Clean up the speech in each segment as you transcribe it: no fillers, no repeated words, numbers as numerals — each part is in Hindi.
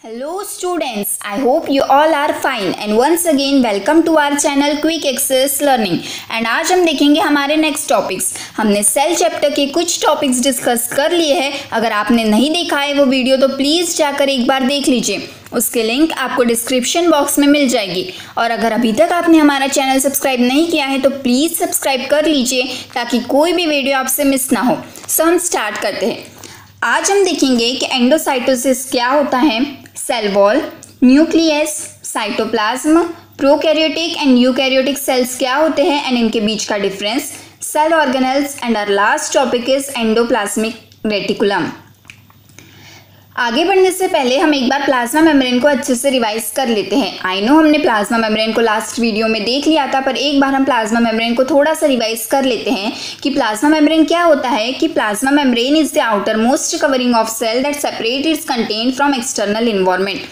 Hello students, I hope you all are fine and once again welcome to our channel Quick Access Learning and आज हम देखेंगे हमारे नेक्स्ट टॉपिक्स। हमने सेल चैप्टर के कुछ टॉपिक्स डिस्कस कर लिए हैं। अगर आपने नहीं देखा है वो वीडियो तो प्लीज़ जाकर एक बार देख लीजिए, उसके लिंक आपको डिस्क्रिप्शन बॉक्स में मिल जाएगी। और अगर अभी तक आपने हमारा चैनल सब्सक्राइब नहीं किया है तो प्लीज़ सब्सक्राइब कर लीजिए ताकि कोई भी वीडियो आपसे मिस ना हो। सो हम स्टार्ट करते हैं। आज हम देखेंगे कि एंडोसाइटोसिस क्या होता है, cell wall, nucleus, cytoplasm, prokaryotic and eukaryotic cells क्या होते हैं एंड इनके बीच का difference, cell organelles and our last topic is endoplasmic reticulum. आगे बढ़ने से पहले हम एक बार प्लाज्मा मेम्ब्रेन को अच्छे से रिवाइज कर लेते हैं। आई नो हमने प्लाज्मा मेम्ब्रेन को लास्ट वीडियो में देख लिया था, पर एक बार हम प्लाज्मा मेम्ब्रेन को थोड़ा सा रिवाइज कर लेते हैं कि प्लाज्मा मेम्ब्रेन क्या होता है। कि plasma membrane is the outer most covering of cell that separate its content from external environment.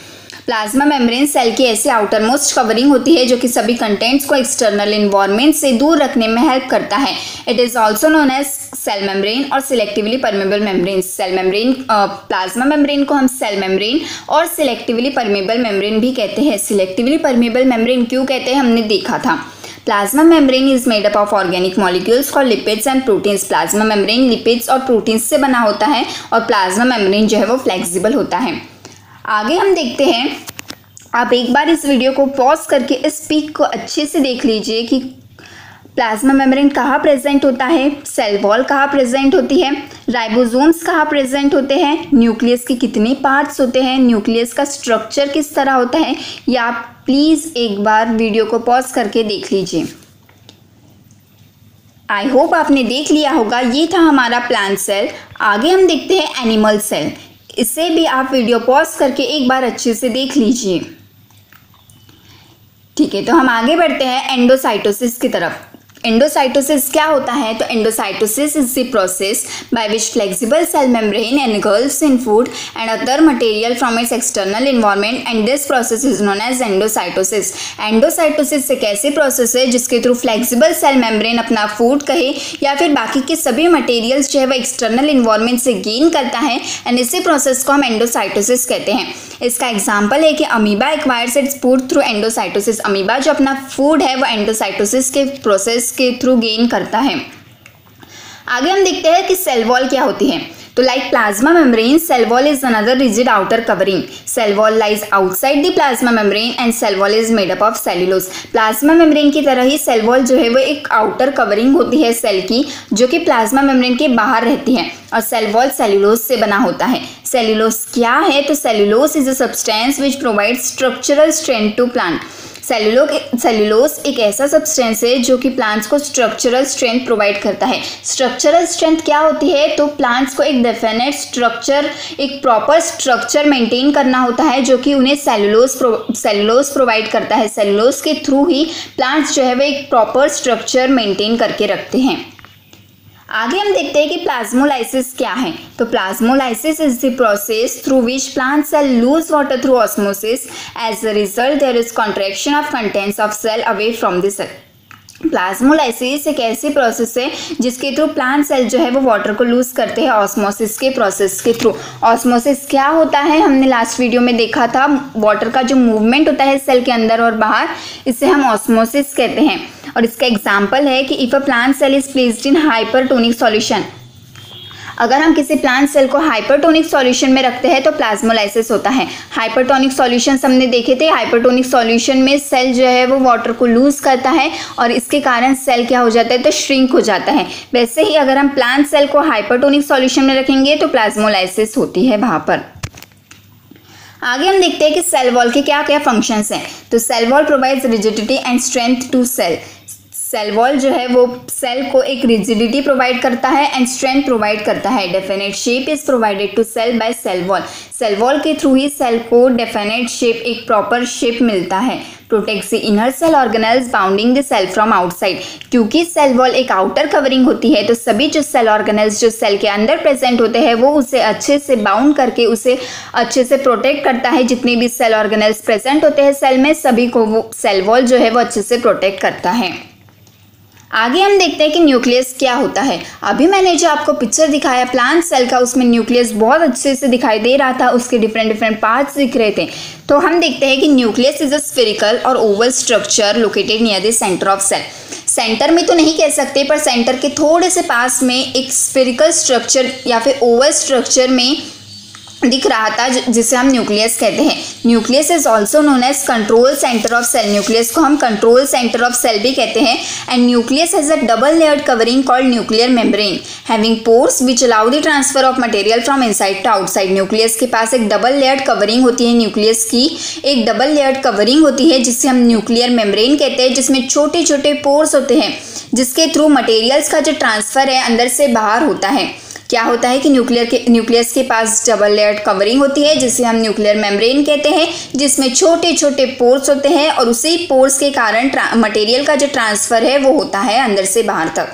Plasma membrane cell की ऐसी आउटर मोस्ट कवरिंग होती है जो कि सभी कंटेंट्स को एक्सटर्नल इन्वायरमेंट से दूर रखने में हेल्प करता है। It is also known as cell membrane और selectively permeable membrane. Cell membrane, plasma membrane को हम सेल मेम्ब्रेन और सिलेक्टिवली परमेबल मेम्ब्रेन भी कहते हैं। सिलेक्टिवली परमेबल मेम्ब्रेन क्यों कहते हैं हमने देखा था। Plasma membrane is made up of organic molecules called lipids and proteins. Plasma membrane lipids और प्रोटीन्स से बना होता है और प्लाज्मा मेम्ब्रेन जो है वो फ्लेक्सिबल होता है। आगे हम देखते हैं, आप एक बार इस वीडियो को पॉज करके इस पिक को अच्छे से देख लीजिए कि प्लाज्मा मेम्ब्रेन कहाँ प्रेजेंट होता है, सेल वॉल कहाँ प्रेजेंट होती है, राइबोसोम्स कहाँ प्रेजेंट होते हैं, न्यूक्लियस के कितने पार्ट्स होते हैं, न्यूक्लियस का स्ट्रक्चर किस तरह होता है, ये आप प्लीज़ एक बार वीडियो को पॉज करके देख लीजिए। आई होप आपने देख लिया होगा। ये था हमारा प्लांट सेल। आगे हम देखते हैं एनिमल सेल। इसे भी आप वीडियो पॉज करके एक बार अच्छे से देख लीजिए। ठीक है, तो हम आगे बढ़ते हैं एंडोसाइटोसिस की तरफ। एंडोसाइटोसिस क्या होता है, तो endocytosis is the process by which flexible cell membrane engulfs in food and other material from its external environment and this process is known as endocytosis. Endocytosis एक ऐसी प्रोसेस है जिसके थ्रू फ्लेक्सिबल सेल मेम्ब्रेन अपना फूड कहे या फिर बाकी के सभी मटेरियल्स जो है वो एक्सटर्नल इन्वायरमेंट से गेन करता है एंड इसी प्रोसेस को हम एंडोसाइटोसिस कहते हैं। इसका एग्जाम्पल है कि amoeba acquires its food through endocytosis. Amoeba जो अपना फूड है वो एंडोसाइटोसिस के प्रोसेस के थ्रू गेन करता है। आगे हम देखते हैं कि सेल वॉल क्या होती है। तो like plasma membrane, cell wall is another rigid outer covering. Cell wall lies outside the plasma membrane and cell wall is made up of cellulose. Plasma membrane की तरह ही सेल वॉल जो है वो एक आउटर कवरिंग होती है सेल की, जो कि प्लाज्मा मेम्ब्रेन के बाहर रहती है और सेल वॉल सेल्यूलोज से बना होता है। सेल्यूलोज क्या है, तो cellulose is a substance which provides structural strength to plant. Cellulose एक ऐसा सब्सटेंस है जो कि प्लांट्स को स्ट्रक्चरल स्ट्रेंथ प्रोवाइड करता है। स्ट्रक्चरल स्ट्रेंथ क्या होती है, तो प्लांट्स को एक डेफिनेट स्ट्रक्चर, एक प्रॉपर स्ट्रक्चर मेंटेन करना होता है जो कि उन्हें सेल्यूलोज प्रोवाइड करता है। सेल्यूलोज के थ्रू ही प्लांट्स जो है वो एक प्रॉपर स्ट्रक्चर मेंटेन करके रखते हैं। आगे हम देखते हैं कि प्लाज्मोलाइसिस क्या है। तो plasmolysis is the process through which plant cell lose water through osmosis. As a result there is contraction of contents of cell away from the cell. Plasmolysis एक ऐसी प्रोसेस है जिसके थ्रू प्लांट सेल जो है वो वाटर को लूज करते हैं ऑस्मोसिस के प्रोसेस के थ्रू। ऑस्मोसिस क्या होता है, हमने लास्ट वीडियो में देखा था। वाटर का जो मूवमेंट होता है सेल के अंदर और बाहर, इसे हम ऑस्मोसिस कहते हैं। और इसका एग्जाम्पल है कि if a plant cell is placed in hypertonic solution, अगर हम किसी प्लांट सेल को हाइपरटोनिक सॉल्यूशन में रखते हैं तो प्लाज्मोलाइसिस होता है। हाइपरटोनिक सॉल्यूशंस हमने देखे थे। हाइपरटोनिक सॉल्यूशन में सेल जो है वो वाटर को लूज करता है और इसके कारण सेल क्या हो जाता है, तो श्रिंक हो जाता है। वैसे ही अगर हम प्लांट सेल को हाइपरटोनिक सॉल्यूशन में रखेंगे तो प्लाज्मोलाइसिस होती है वहाँ पर। आगे हम देखते हैं कि सेल वॉल के क्या क्या फंक्शंस हैं। तो cell wall provides rigidity and strength to cell. Cell wall जो है वो सेल को एक रिजिडिटी प्रोवाइड करता है एंड स्ट्रेंथ प्रोवाइड करता है। Definite shape is provided to cell by cell wall. Cell wall के थ्रू ही सेल को डेफिनेट शेप, एक प्रॉपर शेप मिलता है। Protects the inner cell organelles bounding the cell from outside. क्योंकि सेल वॉल एक आउटर कवरिंग होती है तो सभी जो सेल ऑर्गेनेल्स जो सेल के अंदर प्रेजेंट होते हैं वो उसे अच्छे से बाउंड करके उसे अच्छे से प्रोटेक्ट करता है। जितने भी सेल ऑर्गेनेल्स प्रेजेंट होते हैं सेल में, सभी को वो सेल वॉल जो है वो अच्छे से प्रोटेक्ट करता है। आगे हम देखते हैं कि न्यूक्लियस क्या होता है। अभी मैंने जो आपको पिक्चर दिखाया प्लांट सेल का, उसमें न्यूक्लियस बहुत अच्छे से दिखाई दे रहा था, उसके डिफरेंट डिफरेंट पार्ट्स दिख रहे थे। तो हम देखते हैं कि न्यूक्लियस इज अ स्फेरिकल और oval structure located near the centre of cell. Centre में तो नहीं कह सकते, पर सेंटर के थोड़े से पास में एक स्फेरिकल स्ट्रक्चर या फिर ओवल स्ट्रक्चर में दिख रहा था, जिसे हम न्यूक्लियस कहते हैं। Nucleus is also known as control centre of cell. Nucleus को हम कंट्रोल सेंटर ऑफ सेल भी कहते हैं। And nucleus has a double layered covering called nuclear membrane having pores which allow the transfer of material from inside to outside. Nucleus के पास एक डबल लेयर्ड कवरिंग होती है, न्यूक्लियस की एक डबल लेयर्ड कवरिंग होती है जिसे हम न्यूक्लियर मेम्ब्रेन कहते हैं, जिसमें छोटे छोटे पोर्स होते हैं जिसके थ्रू मटेरियल्स का जो ट्रांसफर है अंदर से बाहर होता है। क्या होता है कि न्यूक्लियस के पास डबल लेयर्ड कवरिंग होती है जिसे हम न्यूक्लियर मेम्ब्रेन कहते हैं, जिसमें छोटे छोटे पोर्स होते हैं और उसी पोर्स के कारण मटेरियल का जो ट्रांसफर है वो होता है अंदर से बाहर तक।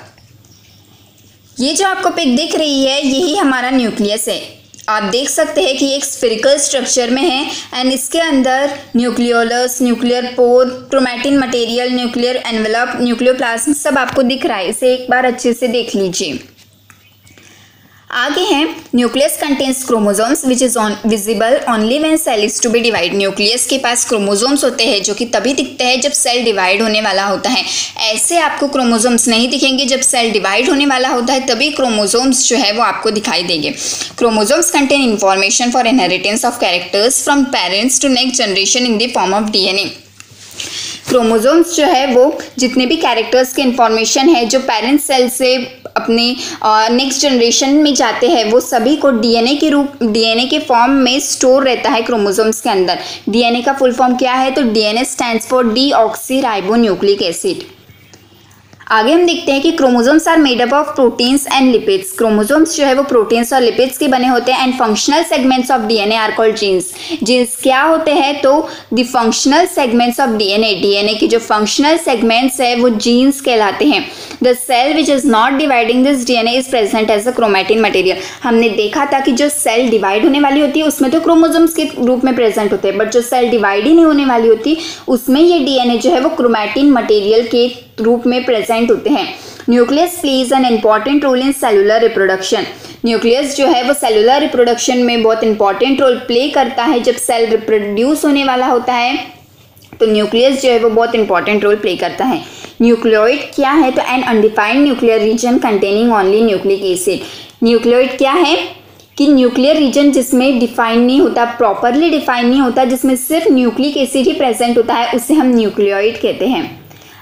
ये जो आपको पिक दिख रही है यही हमारा न्यूक्लियस है। आप देख सकते हैं कि एक स्फेरिकल स्ट्रक्चर में है एंड इसके अंदर nucleolus, nuclear pore, chromatin material, nuclear envelope, nucleoplasm सब आपको दिख रहा है। इसे एक बार अच्छे से देख लीजिए। आगे हैं nucleus contains chromosomes which is visible only when cell is to be divide. Nucleus के पास क्रोमोसोम्स होते हैं जो कि तभी दिखते हैं जब सेल डिवाइड होने वाला होता है। ऐसे आपको क्रोमोसोम्स नहीं दिखेंगे, जब सेल डिवाइड होने वाला होता है तभी क्रोमोसोम्स जो है वो आपको दिखाई देंगे। Chromosomes contain information for inheritance of characters from parents to next generation in the form of DNA. Chromosomes जो है वो जितने भी कैरेक्टर्स के इन्फॉर्मेशन है जो पेरेंट सेल से अपने नेक्स्ट जनरेशन में जाते हैं वो सभी को डीएनए के फॉर्म में स्टोर रहता है क्रोमोसोम्स के अंदर। डीएनए का फुल फॉर्म क्या है? तो DNA stands for deoxyribonucleic acid. आगे हम देखते हैं कि chromosomes are made up of proteins and lipids. Chromosomes जो है वो प्रोटीन्स और लिपिड्स के बने होते हैं। And functional segments of DNA are called genes. Genes क्या होते हैं? तो the functional segments of DNA के जो फंक्शनल सेगमेंट्स है वो जीन्स कहलाते हैं। The cell which is not dividing this DNA is present as a chromatin material. हमने देखा था कि जो सेल डिवाइड होने वाली होती है उसमें तो क्रोमोसोम्स के रूप में प्रेजेंट होते हैं, बट जो सेल डिवाइड ही नहीं होने वाली होती उसमें ये डीएनए जो है वो क्रोमैटिन मटेरियल के रूप में प्रेजेंट होते हैं। Nucleus plays an important role in cellular reproduction. Nucleus जो है वो सेलुलर रिप्रोडक्शन में बहुत इंपॉर्टेंट रोल प्ले करता है। जब सेल रिप्रोड्यूस होने वाला होता है तो न्यूक्लियस जो है वो बहुत इंपॉर्टेंट रोल प्ले करता है। न्यूक्लियोइड क्या है? तो an undefined nuclear region containing only nucleic acid. Nucleoid क्या है? कि न्यूक्लियर रीजन जिसमें डिफाइन नहीं होता, प्रॉपरली डिफाइन नहीं होता, जिसमें सिर्फ न्यूक्लिक एसिड ही प्रेजेंट होता है, उसे हम न्यूक्लियोइड कहते हैं।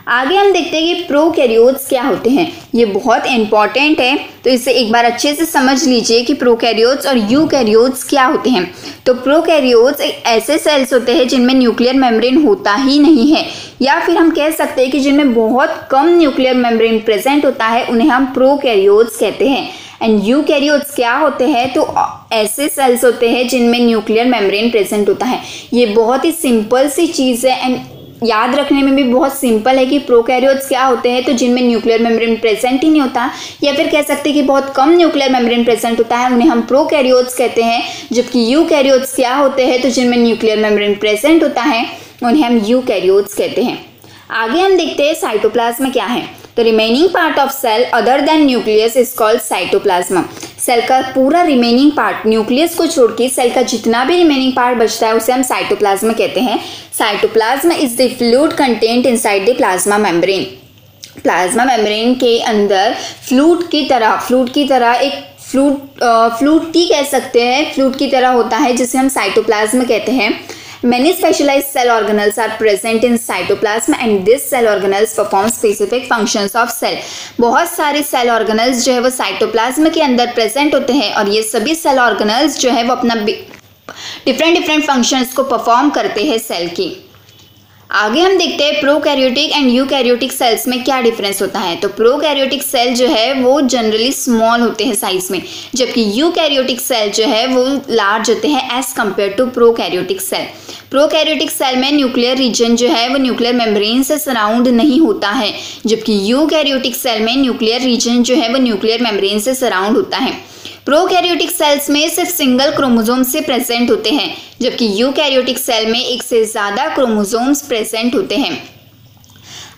आगे हम देखते हैं कि प्रोकैरियोट्स क्या होते हैं। ये बहुत इंपॉर्टेंट है, तो इसे एक बार अच्छे से समझ लीजिए कि प्रोकैरियोट्स और यूकैरियोट्स क्या होते हैं। तो प्रोकैरियोट्स ऐसे सेल्स होते हैं जिनमें न्यूक्लियर मेम्ब्रेन होता ही नहीं है, या फिर हम कह सकते हैं कि जिनमें बहुत कम न्यूक्लियर मेम्ब्रेन प्रेजेंट होता है, उन्हें हम प्रोकैरियोट्स कहते हैं। एंड यूकैरियोट्स क्या होते हैं? तो ऐसे सेल्स होते हैं जिनमें न्यूक्लियर मेम्ब्रेन प्रेजेंट होता है। ये बहुत ही सिंपल सी चीज़ है एंड याद रखने में भी बहुत सिंपल है कि प्रोकैरियोट्स क्या होते हैं, तो जिनमें न्यूक्लियर मेम्ब्रेन प्रेजेंट ही नहीं होता, या फिर कह सकते हैं कि बहुत कम न्यूक्लियर मेम्ब्रेन प्रेजेंट होता है, उन्हें हम प्रोकैरियोट्स कहते हैं। जबकि यूकैरियोट्स क्या होते हैं? तो जिनमें न्यूक्लियर मेम्ब्रेन प्रेजेंट होता है उन्हें हम यूकैरियोट्स कहते हैं। आगे हम देखते हैं साइटोप्लाज्म क्या है। तो remaining part of cell other than nucleus is called cytoplasm. Cell का पूरा रिमेनिंग पार्ट, न्यूक्लियस को छोड़ के सेल का जितना भी रिमेनिंग पार्ट बचता है उसे हम साइटोप्लाज्म कहते हैं। Cytoplasm is the fluid content inside the plasma membrane. Plasma membrane के अंदर फ्लूइड की तरह एक फ्लूइड की कह सकते हैं, फ्लूइड की तरह होता है जिसे हम साइटोप्लाज्म कहते हैं। Many specialized cell organelles are present in cytoplasm and this cell organelles perform specific functions of cell। बहुत सारे सेल ऑर्गेनल्स जो है वो साइटोप्लाज्म के अंदर प्रेजेंट होते हैं और ये सभी सेल ऑर्गेनल्स जो है वो अपना डिफरेंट फंक्शंस को परफॉर्म करते हैं सेल की। आगे हम देखते हैं प्रोकैरियोटिक एंड यूकैरियोटिक सेल्स में क्या डिफरेंस होता है। तो प्रोकैरियोटिक सेल जो है वो जनरली स्मॉल होते हैं साइज में, जबकि यूकैरियोटिक सेल जो है वो लार्ज होते हैं as compare to prokaryotic cell. Prokaryotic cell में न्यूक्लियर रीजन जो है वो न्यूक्लियर मेम्ब्रेन से सराउंड नहीं होता है, जबकि यूकैरियोटिक सेल में न्यूक्लियर रीजन जो है वो न्यूक्लियर मेम्ब्रेन से सराउंड होता है। प्रोकैरियोटिक सेल्स में सिर्फ सिंगल क्रोमोसोम से प्रेजेंट होते हैं, जबकि यूकैरियोटिक सेल में एक से ज़्यादा क्रोमोसोम्स प्रेजेंट होते हैं।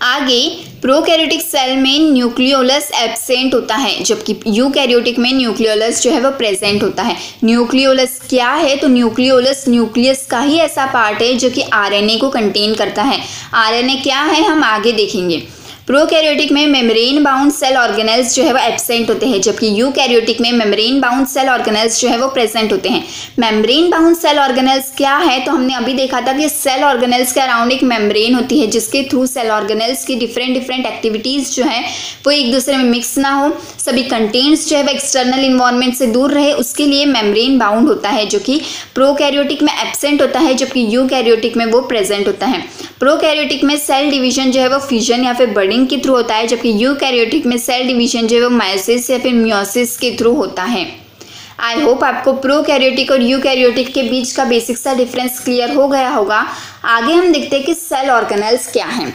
आगे प्रोकैरियोटिक सेल में न्यूक्लियोलस एब्सेंट होता है, जबकि यूकैरियोटिक में न्यूक्लियोलस जो है वो प्रेजेंट होता है। न्यूक्लियोलस क्या है? तो न्यूक्लियोलस न्यूक्लियस का ही ऐसा पार्ट है जो कि आरएनए को कंटेन करता है। आरएनए क्या है हम आगे देखेंगे। प्रोकैरियोटिक में मेम्ब्रेन बाउंड सेल ऑर्गेनेल्स जो है वो एब्सेंट होते हैं, जबकि यूकैरियोटिक में मेम्ब्रेन बाउंड सेल ऑर्गेनेल्स जो है वो प्रेजेंट होते हैं। मेम्ब्रेन बाउंड सेल ऑर्गेनेल्स क्या है? तो हमने अभी देखा था कि सेल ऑर्गेनेल्स के अराउंड एक मेम्ब्रेन होती है जिसके थ्रू सेल ऑर्गेनेल्स की डिफरेंट एक्टिविटीज़ जो है वो एक दूसरे में मिक्स ना हो, सभी कंटेंट्स जो है वो एक्सटर्नल इन्वायरमेंट से दूर रहे, उसके लिए मेम्ब्रेन बाउंड होता है, जो कि प्रोकैरियोटिक में एब्सेंट होता है जबकि यूकैरियोटिक में वो प्रेजेंट होता है। प्रोकैरियोटिक में सेल डिवीजन जो है वो फ्यूजन या फिर बर्डिंग के थ्रू होता है, जबकि यूकैरियोटिक में सेल डिवीजन जो है वो मायोसिस या फिर मियोसिस के थ्रू होता है। आई होप आपको प्रोकैरियोटिक और यूकैरियोटिक के बीच का बेसिक सा डिफरेंस क्लियर हो गया होगा। आगे हम देखते हैं कि सेल ऑर्गेनेल्स क्या हैं।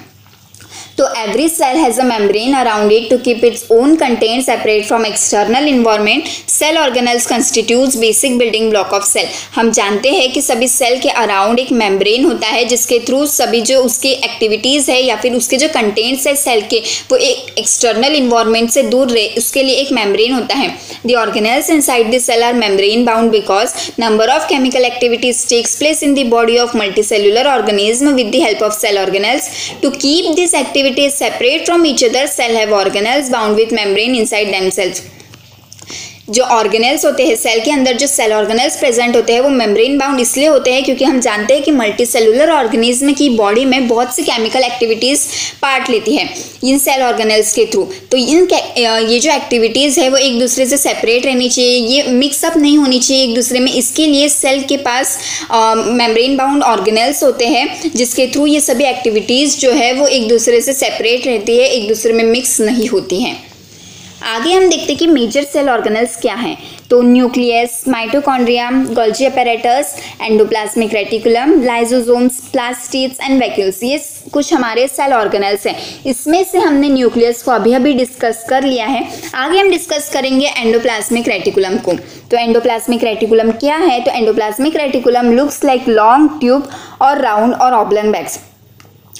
तो every cell has a membrane around it to keep its own content separate from external environment. Cell organelles constitutes basic building block of cell. हम जानते हैं कि सभी सेल के अराउंड एक मेम्ब्रेन होता है जिसके थ्रू सभी जो उसकी एक्टिविटीज़ है या फिर उसके जो कंटेंट्स है सेल के वो एक एक्सटर्नल इन्वायरमेंट से दूर रहे, उसके लिए एक मेम्ब्रेन होता है। The organelles inside the cell are membrane bound because number of chemical activities takes place in the body of multicellular organism with the help of cell organelles. To keep this activity separate from each other, cell have organelles bound with membrane inside themselves। जो ऑर्गेनेल्स होते हैं सेल के अंदर, जो सेल ऑर्गेनेल्स प्रेजेंट होते हैं वो मेम्ब्रेन बाउंड इसलिए होते हैं क्योंकि हम जानते हैं कि मल्टीसेलुलर ऑर्गेनिज्म की बॉडी में बहुत सी केमिकल एक्टिविटीज़ पार्ट लेती है इन सेल ऑर्गेनेल्स के थ्रू। तो ये जो एक्टिविटीज़ है वो एक दूसरे से सेपरेट रहनी चाहिए, ये मिक्सअप नहीं होनी चाहिए एक दूसरे में। इसके लिए सेल के पास मेम्ब्रेन बाउंड ऑर्गेनेल्स होते हैं जिसके थ्रू ये सभी एक्टिविटीज़ जो है वो एक दूसरे से सेपरेट रहती है, एक दूसरे में मिक्स नहीं होती हैं। आगे हम देखते हैं कि मेजर सेल ऑर्गेनेल्स क्या हैं। तो nucleus, mitochondria, Golgi apparatus, endoplasmic reticulum, lysosomes, plastids and vacuoles, ये कुछ हमारे सेल ऑर्गेनेल्स हैं। इसमें से हमने न्यूक्लियस को अभी डिस्कस कर लिया है। आगे हम डिस्कस करेंगे एंडोप्लाज्मिक रेटिकुलम को। तो एंडोप्लाज्मिक रेटिकुलम क्या है? तो endoplasmic reticulum looks like long tube और राउंड और oblong bags.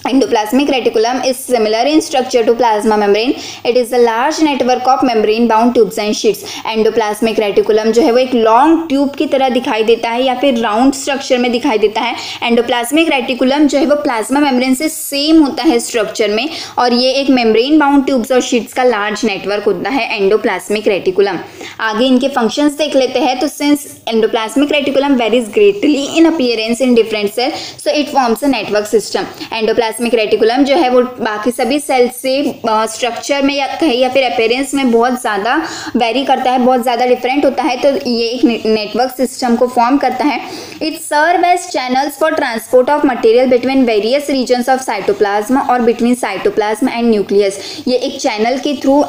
Endoplasmic reticulum is similar in structure to plasma membrane. It is a large network of membrane bound tubes and sheets. Endoplasmic reticulum जो है वो एक लॉन्ग ट्यूब की तरह दिखाई देता है या फिर राउंड स्ट्रक्चर में दिखाई देता है। एंडोप्लाज्मिक रेटिकुलम जो है वो प्लाज्मा मेम्ब्रेन से सेम होता है स्ट्रक्चर में, और ये एक मेम्ब्रेन बाउंड ट्यूब्स और शीट्स का लार्ज नेटवर्क होता है एंडोप्लाज्मिक रेटिकुलम। आगे इनके फंक्शंस देख लेते हैं। तो since endoplasmic reticulum varies greatly in appearance in different cell, so it forms a network system. Endoplasmic reticulum जो है वो बाकी सभी सेल से स्ट्रक्चर में या फिर अपीयरेंस में बहुत ज़्यादा वेरी करता है, बहुत ज़्यादा डिफरेंट होता है, तो ये एक नेटवर्क सिस्टम को फॉर्म करता है। It serve as channels for transport of material between various regions of cytoplasm और बिटवीन साइटोप्लाज्म एंड न्यूक्लियस। ये एक चैनल के थ्रू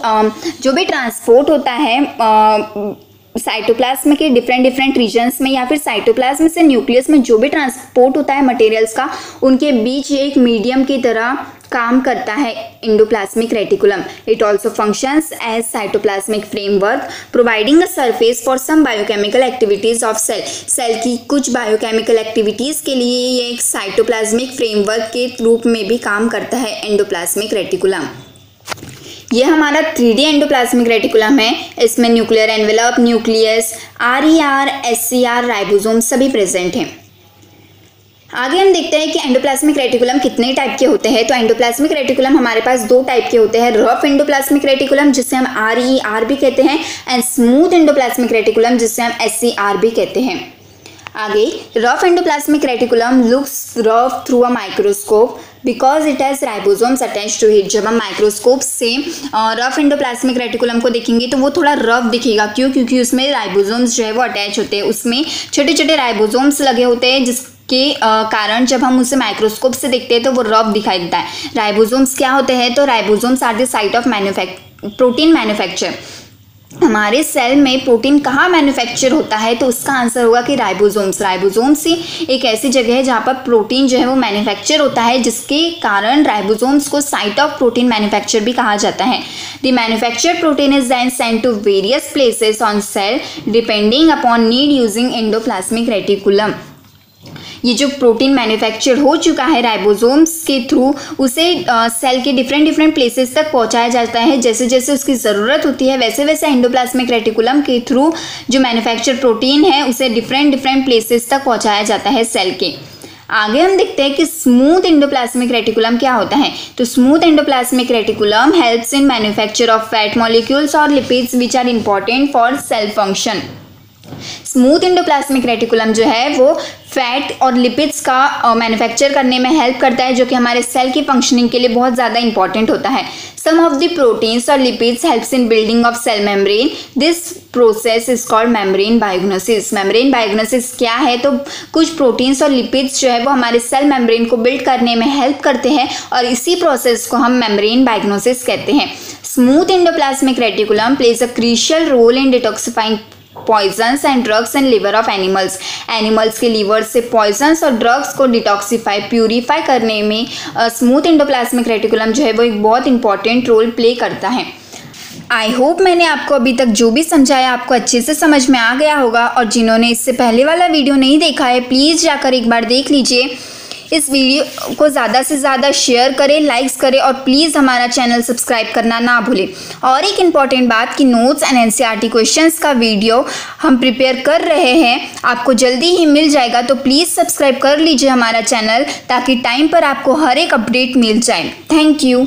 जो भी ट्रांसपोर्ट होता है साइटोप्लाज्म के डिफरेंट रीजन्स में या फिर साइटोप्लाज्म से न्यूक्लियस में जो भी ट्रांसपोर्ट होता है मटेरियल्स का, उनके बीच ये एक मीडियम की तरह काम करता है endoplasmic reticulum. It also functions as cytoplasmic framework providing a surface for some biochemical activities of cell. Cell की कुछ बायोकेमिकल एक्टिविटीज़ के लिए ये एक साइटोप्लाज्मिक फ्रेमवर्क के रूप में भी काम करता है एंडोप्लाज्मिक रेटिकुलम। ये हमारा 3D एंडोप्लाज्मिक रेटिकुलम है। इसमें nuclear envelope, nucleus, RER, SCR, ribosome सभी प्रेजेंट हैं। आगे हम देखते हैं कि एंडोप्लाज्मिक रेटिकुलम कितने टाइप के होते हैं। तो एंडोप्लाज्मिक रेटिकुलम हमारे पास दो टाइप के होते हैं, रफ एंडोप्लाज्मिक रेटिकुलम जिसे हम RER भी कहते हैं, एंड स्मूथ एंडोप्लाज्मिक रेटिकुलम जिसे हम SCR भी कहते हैं। आगे rough endoplasmic reticulum looks rough through a microscope because it has ribosomes attach to it. जब हम माइक्रोस्कोप से रफ एंडोप्लाज्मिक रेटिकुलम को देखेंगे तो वो थोड़ा रफ दिखेगा। क्यों? क्योंकि उसमें राइबोसोम्स जो है वो अटैच होते हैं, उसमें छोटे छोटे राइबोसोम्स लगे होते हैं जिसके कारण जब हम उसे माइक्रोस्कोप से देखते हैं तो वो रफ दिखाई देता है। राइबोसोम्स क्या होते हैं? तो ribosomes are the site of protein manufacture. हमारे सेल में प्रोटीन कहाँ मैन्युफैक्चर होता है? तो उसका आंसर होगा कि राइबोसोम्स। राइबोसोम्स ही एक ऐसी जगह है जहाँ पर प्रोटीन जो है वो मैन्युफैक्चर होता है, जिसके कारण राइबोसोम्स को साइट ऑफ प्रोटीन मैन्युफैक्चर भी कहा जाता है। The manufactured protein is then sent to various places on cell depending upon need using endoplasmic reticulum. ये जो प्रोटीन मैन्युफैक्चर हो चुका है राइबोसोम्स के थ्रू, उसे सेल के डिफरेंट प्लेसेस तक पहुंचाया जाता है। जैसे जैसे उसकी ज़रूरत होती है वैसे वैसे एंडोप्लाज्मिक रेटिकुलम के थ्रू जो मैन्युफैक्चर प्रोटीन है उसे डिफरेंट प्लेसेस तक पहुंचाया जाता है सेल के। आगे हम देखते हैं कि स्मूथ एंडोप्लाज्मिक रेटिकुलम क्या होता है। तो smooth endoplasmic reticulum helps in manufacture of fat molecules और lipids which are important for cell function. Smooth endoplasmic reticulum जो है वो फैट और लिपिड्स का मैन्युफैक्चर करने में हेल्प करता है, जो कि हमारे सेल की फंक्शनिंग के लिए बहुत ज़्यादा इंपॉर्टेंट होता है। सम ऑफ द प्रोटीन्स और lipids helps in building of cell membrane. This process is called membrane biogenesis. Membrane biogenesis क्या है? तो कुछ प्रोटीन्स और लिपिड्स जो है वो हमारे सेल मेम्ब्रेन को बिल्ड करने में हेल्प करते हैं और इसी प्रोसेस को हम मेम्ब्रेन बायोग्नोसिस कहते हैं। Smooth endoplasmic reticulum plays a crucial role in detoxifying poisons and drugs and liver of animals. Animals के लीवर से पॉइजन्स और ड्रग्स को डिटॉक्सिफाई प्यूरिफाई करने में स्मूथ एंडोप्लाज्मिक रेटिकुलम जो है वो एक बहुत इंपॉर्टेंट रोल प्ले करता है। आई होप मैंने आपको अभी तक जो भी समझाया आपको अच्छे से समझ में आ गया होगा, और जिन्होंने इससे पहले वाला वीडियो नहीं देखा है प्लीज़ जाकर एक बार देख लीजिए। इस वीडियो को ज़्यादा से ज़्यादा शेयर करें, लाइक्स करें और प्लीज़ हमारा चैनल सब्सक्राइब करना ना भूलें। और एक इम्पॉर्टेंट बात कि नोट्स एंड एनसीईआरटी क्वेश्चंस का वीडियो हम प्रिपेयर कर रहे हैं, आपको जल्दी ही मिल जाएगा, तो प्लीज़ सब्सक्राइब कर लीजिए हमारा चैनल ताकि टाइम पर आपको हर एक अपडेट मिल जाए। Thank you.